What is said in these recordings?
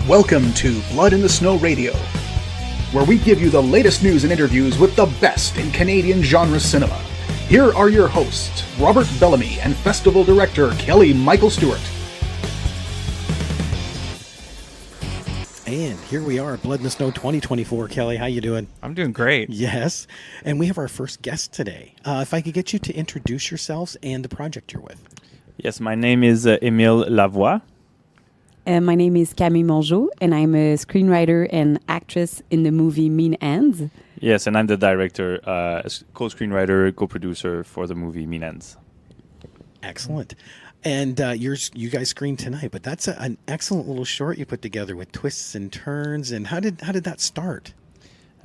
Welcome to Blood in the Snow Radio, where we give you the latest news and interviews with the best in Canadian genre cinema. Here are your hosts, Robert Bellamy and Festival Director Kelly Michael Stewart. And here we are, Blood in the Snow 2024. Kelly, how you doing? I'm doing great. Yes. And we have our first guest today. If I could get you to introduce yourselves and the project you're with. Yes, my name is Emile Lavoie. My name is Camille Mongeau, and I'm a screenwriter and actress in the movie Mean Ends. Yes, and I'm the director, co-screenwriter, co-producer for the movie Mean Ends. Excellent. And you guys screened tonight, but that's an excellent little short you put together with twists and turns. And how did that start?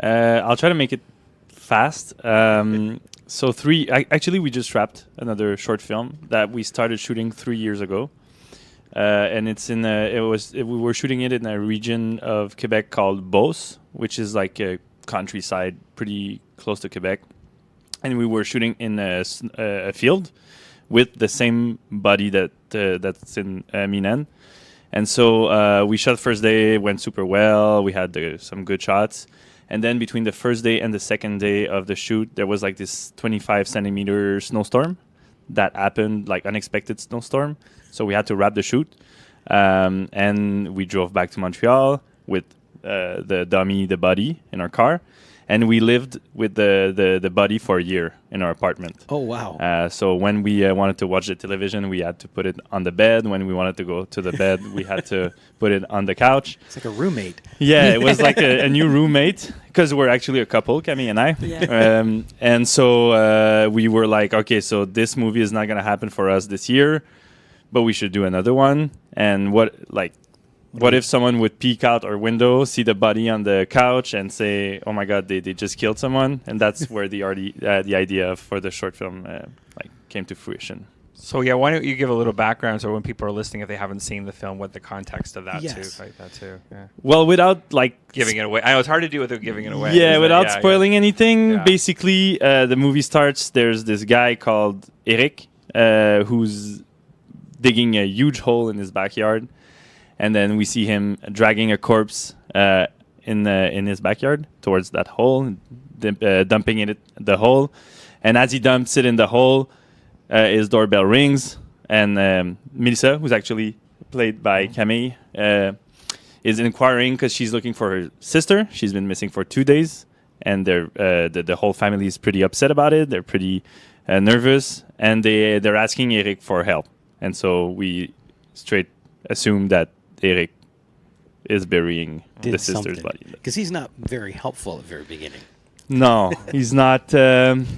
I'll try to make it fast. Actually, we just wrapped another short film that we started shooting 3 years ago. And it's we were shooting it in a region of Quebec called Beauce, which is like a countryside pretty close to Quebec. And we were shooting in a field with the same body that's in Mean End. And so we shot first day, went super well. We had some good shots. And then between the first day and the second day of the shoot, there was like this 25 centimeter snowstorm that happened, like unexpected snowstorm. So we had to wrap the shoot, and we drove back to Montreal with the body in our car, and we lived with the body for a year in our apartment. Oh, wow. So when we wanted to watch the television, we had to put it on the bed. When we wanted to go to the bed, we had to put it on the couch. It's like a roommate. Yeah, it was like a new roommate, because we're actually a couple, Camille and I. Yeah. And so we were like, okay, so this movie is not going to happen for us this year, but we should do another one. And what if someone would peek out our window, see the body on the couch, and say, "Oh my God, they just killed someone"? And that's where the idea for the short film came to fruition. So yeah, why don't you give a little background so when people are listening, if they haven't seen the film, what the context of that Yes. too. Yeah. Well, without Giving it away. I know it's hard to do without giving it away. Yeah, without spoiling anything. Yeah. Basically, the movie starts. There's this guy called Eric who's digging a huge hole in his backyard. And then we see him dragging a corpse in his backyard towards that hole, dumping it in the hole. And as he dumps it in the hole, his doorbell rings. And Melissa, who's actually played by Camille, is inquiring because she's looking for her sister. She's been missing for 2 days. And the whole family is pretty upset about it. They're pretty nervous. And they're asking Eric for help. And so we straight assume that Eric is burying the sister's body. Because he's not very helpful at the very beginning. No, he's not.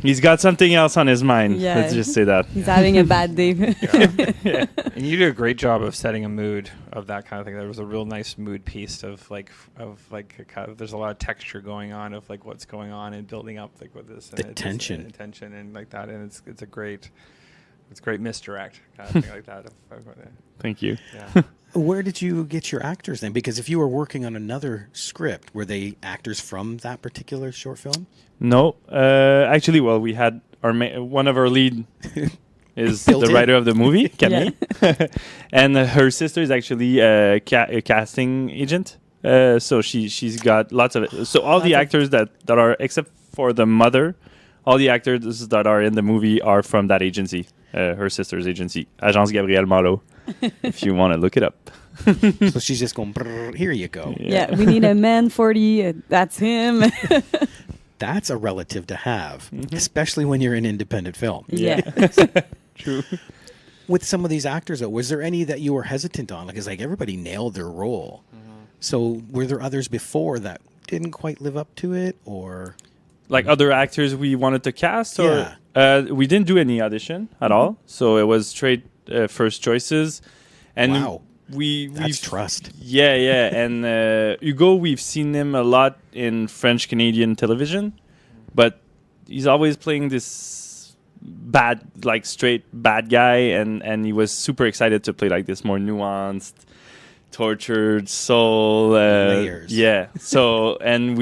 He's got something else on his mind. Yeah. Let's just say that. He's having a bad day. Yeah. And you did a great job of setting a mood of that kind of thing. There was a real nice mood piece of there's a lot of texture going on of like what's going on and building up like with this. The tension. Tension and like that. And it's a great misdirect kind of thing like that. Thank you. Yeah. Where did you get your actors then? Because if you were working on another script, were they actors from that particular short film? No, actually, well, we had one of our lead is the writer of the movie, Camille, and her sister is actually a casting agent. So she's got lots of it. So all the actors that are, except for the mother, all the actors that are in the movie are from that agency, her sister's agency, Agence Gabriel Malo, if you want to look it up. So she's just going, here you go. Yeah, we need a man 40. That's him. That's a relative to have, especially when you're in independent film. Yeah. True. With some of these actors, though, was there any that you were hesitant on? Like, it's like everybody nailed their role. So were there others before that didn't quite live up to it, or... Like other actors we wanted to cast? Or we didn't do any audition at all. So it was straight first choices. And wow. That's trust. Yeah. And Hugo, we've seen him a lot in French-Canadian television. But he's always playing this straight bad guy. And he was super excited to play like this more nuanced, tortured soul. Layers. Yeah. So, and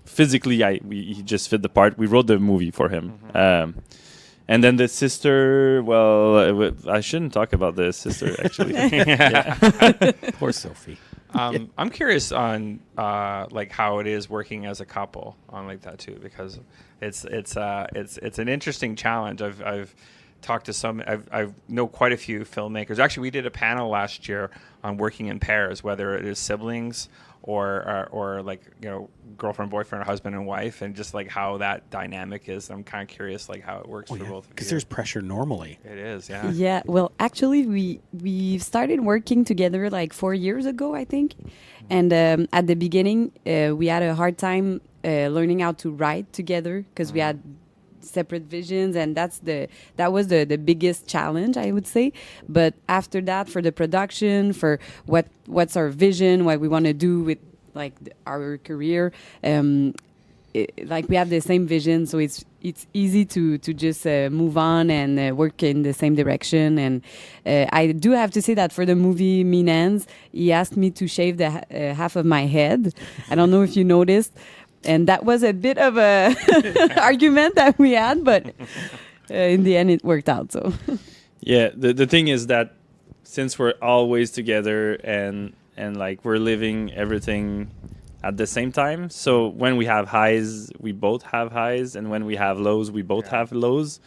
physically, he just fit the part. We wrote the movie for him. And then the sister, well, I shouldn't talk about the sister, actually. Poor Sophie. I'm curious on like how it is working as a couple on like that too, because it's an interesting challenge. I've talked to I know quite a few filmmakers. Actually, we did a panel last year on working in pairs, whether it is siblings or like, you know, girlfriend, boyfriend, or husband and wife, and just like how that dynamic is. I'm kind of curious like how it works for both of you. Because there's pressure normally. It is, yeah. Yeah, well, actually, we started working together like 4 years ago, I think. And at the beginning, we had a hard time learning how to write together because we had separate visions, and that was the biggest challenge, I would say. But after that, for the production, for what's our vision, what we want to do with like our career, like we have the same vision, so it's easy to just move on and work in the same direction. And I do have to say that for the movie Mean Ends, he asked me to shave the half of my head. I don't know if you noticed. And that was a bit of a argument that we had, but in the end it worked out. So Yeah, the thing is that since we're always together and like we're living everything at the same time, so when we have highs, we both have highs, and when we have lows, we both have lows.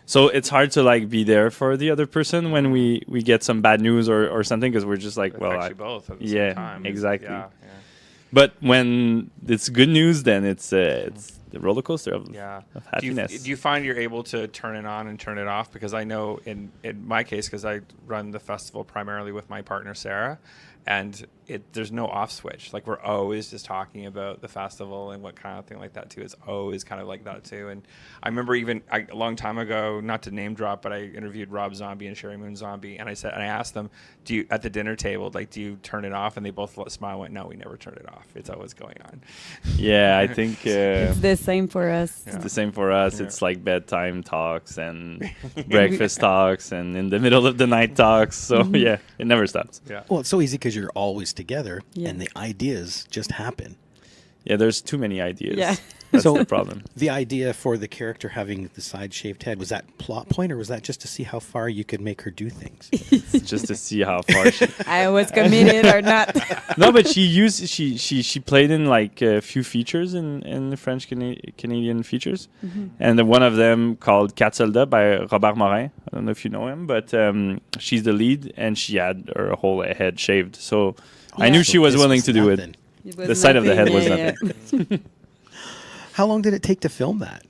So it's hard to like be there for the other person when we get some bad news or something, because we're just like, It well, affects you both at the same time. exactly. Yeah. But when it's good news, then it's the roller coaster of happiness. Do you find you're able to turn it on and turn it off? Because I know in my case, because I run the festival primarily with my partner Sarah, and there's no off switch. Like we're always just talking about the festival and what kind of thing like that too. It's always kind of like that too. And I remember even a long time ago, not to name drop, but I interviewed Rob Zombie and Sherry Moon Zombie, and I asked them, do you at the dinner table, like, do you turn it off? And they both smiled and went, no, we never turn it off. It's always going on. Yeah, I think it's the same for us. it's the same for us. Yeah. It's like bedtime talks and breakfast talks and in the middle of the night talks. So yeah, it never stops. Yeah. Well, it's so easy because you're always together, Yeah. and the ideas just happen. Yeah, there's too many ideas. Yeah. That's So- the problem. The idea for the character having the side shaved head, was that plot point, or was that just to see how far you could make her do things? Just to see how far she. I was committed or not. No, but she played in like a few features in the French Canadian features, and one of them called Quatre Soldats by Robert Morin. I don't know if you know him, but she's the lead, and she had her whole head shaved. So I knew So she was this willing to do it. nothing. It was The side of the head was nothing. How long did it take to film that?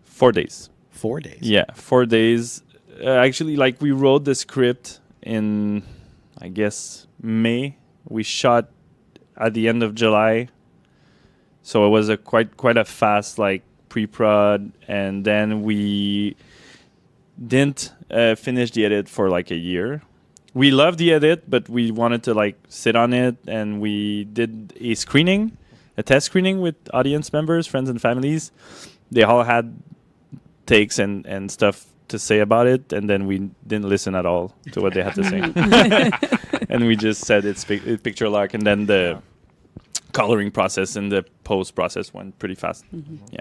4 days. 4 days. Yeah, 4 days. Actually, like we wrote the script in, I guess, May. We shot at the end of July. So it was a quite a fast like pre-prod, and then we didn't finish the edit for like a year. We loved the edit, but we wanted to like sit on it, and we did a test screening with audience members, friends and families. They all had takes and stuff to say about it, and then we didn't listen at all to what they had to say. And we just said it's picture lock, and then the coloring process and the post process went pretty fast. Yeah.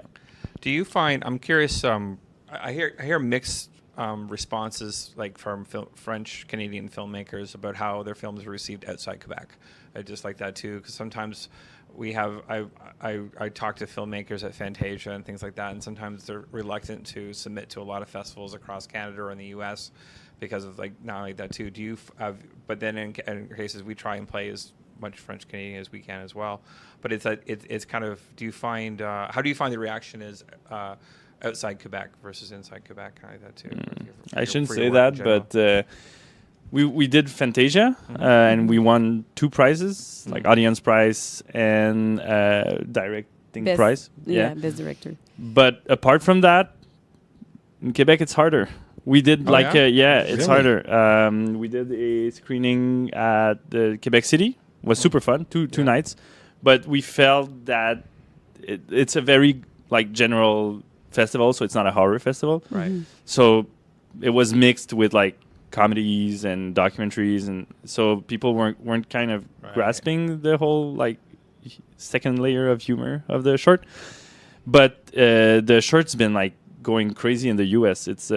Do you find? I'm curious. I hear mixed responses, like from French Canadian filmmakers, about how their films are received outside Quebec. I just like that too, because sometimes we have I talk to filmmakers at Fantasia and things like that, and sometimes they're reluctant to submit to a lot of festivals across Canada or in the U.S. because of like not like that too. Do you but then in cases we try and play as much French Canadian as we can as well. But it's kind of, do you find how do you find the reaction is outside Quebec versus inside Quebec, kind of that too? I shouldn't say that, but we did Fantasia, and we won 2 prizes, like audience prize and directing prize. Yeah, best director. But apart from that, in Quebec it's harder. We did it's Really? harder. We did a screening at the Quebec City. It was super fun, two nights, but we felt that it's a very like general festival, so it's not a horror festival. Right. So it was mixed with like comedies and documentaries, and so people weren't kind of grasping the whole like second layer of humor of the short. But the short's been like going crazy in the US. It's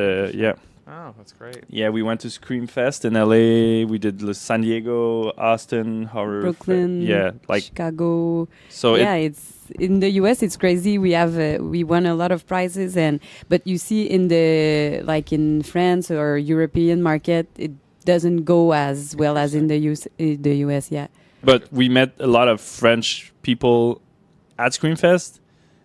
Oh, that's great. Yeah, we went to Screamfest in LA. We did San Diego, Austin, horror. Brooklyn, Yeah, like Chicago. so. Yeah, it's in the US. It's crazy. We have we won a lot of prizes, but you see in in France or European market, it doesn't go as well as in the US. Yeah. But we met a lot of French people at Screamfest,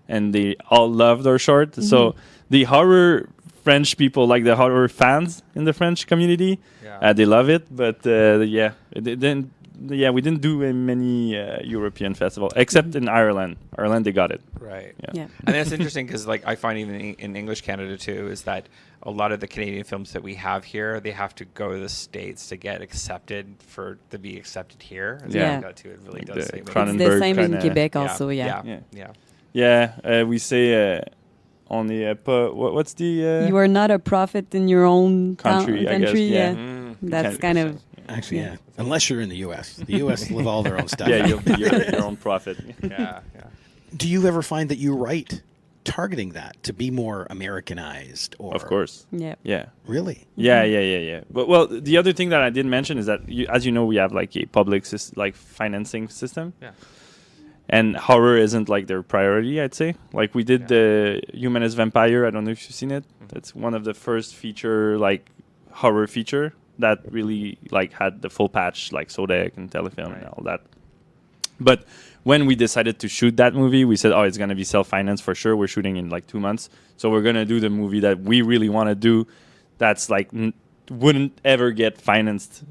and they all loved our short. Mm-hmm. So the horror French people, like the horror fans in the French community, they love it. But we didn't do many European festivals except in Ireland. Ireland, they got it. Right. Yeah. And that's interesting because, like, I find even in English Canada too, is that a lot of the Canadian films that we have here, they have to go to the States to get accepted to be accepted here. And Yeah. That too, it really Like does the say. It's Cronenberg the same in kinda- Quebec also. Yeah. We say on the what's the You are not a prophet in your own country? I guess. Yeah. That's Can't- kind of Actually, yeah. Unless you're in the U.S. The U.S. live all their own stuff. Yeah, you'll be your own prophet. Yeah. Do you ever find that you write targeting that to be more Americanized? Or Of course. yeah. Yeah. Really? Yeah. But well, the other thing that I didn't mention is that, as you know, we have like a public financing system. Yeah. And horror isn't like their priority, I'd say. Like we did the Humanist Vampire. I don't know if you've seen it. That's one of the first feature horror feature that really had the full patch, like Sodec and Telefilm and all that. But when we decided to shoot that movie, we said, oh, it's going to be self-financed for sure. We're shooting in 2 months. So we're going to do the movie that we really want to do that's wouldn't ever get financed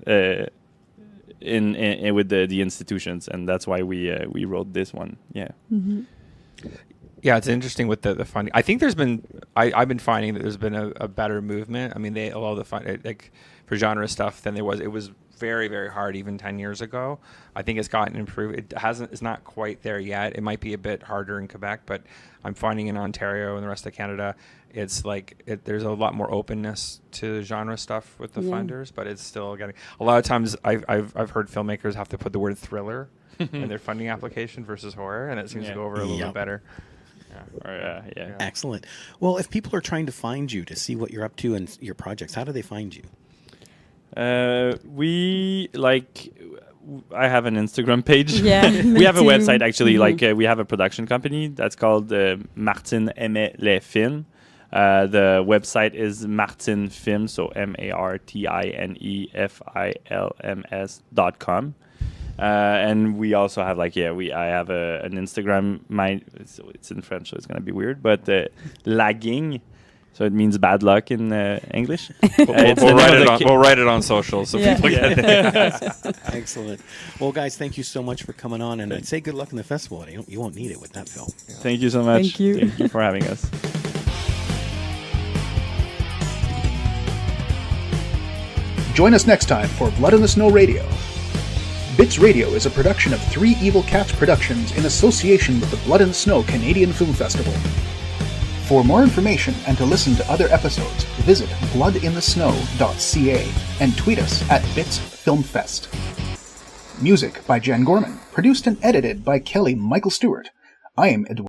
in with the institutions. And that's why we wrote this one. Yeah. Mm-hmm. Yeah, it's interesting with the funding. I think there's been I've been finding that there's been a better movement. I mean, they allow the fund for genre stuff than there was. It was very, very hard even 10 years ago. I think it's gotten improved. It's not quite there yet. It might be a bit harder in Quebec, but I'm finding in Ontario and the rest of Canada, it's there's a lot more openness to genre stuff with the funders, but it's still getting. A lot of times I've heard filmmakers have to put the word thriller in their funding application versus horror, and it seems to go over a little bit better. Yeah. Excellent. Well, if people are trying to find you to see what you're up to and your projects, how do they find you? I have an Instagram page. Yeah, we have a too. website actually. We have a production company that's called Martin Aimait les Films. The website is Martin Film, so MartineFilms.com. And we also have I have an Instagram. It's in French, so it's gonna be weird. But lagging, so it means bad luck in English. We'll write it on social so people get it. Excellent. Well, guys, thank you so much for coming on, and I'd say good luck in the festival. You won't need it with that film. Thank you so much. Thank you. Thank you for having us. Join us next time for Blood in the Snow Radio. Bits Radio is a production of Three Evil Cats Productions in association with the Blood in the Snow Canadian Film Festival. For more information and to listen to other episodes, visit bloodinthesnow.ca and tweet us at BitsFilmFest. Music by Jen Gorman, produced and edited by Kelly Michael Stewart. I am Edward.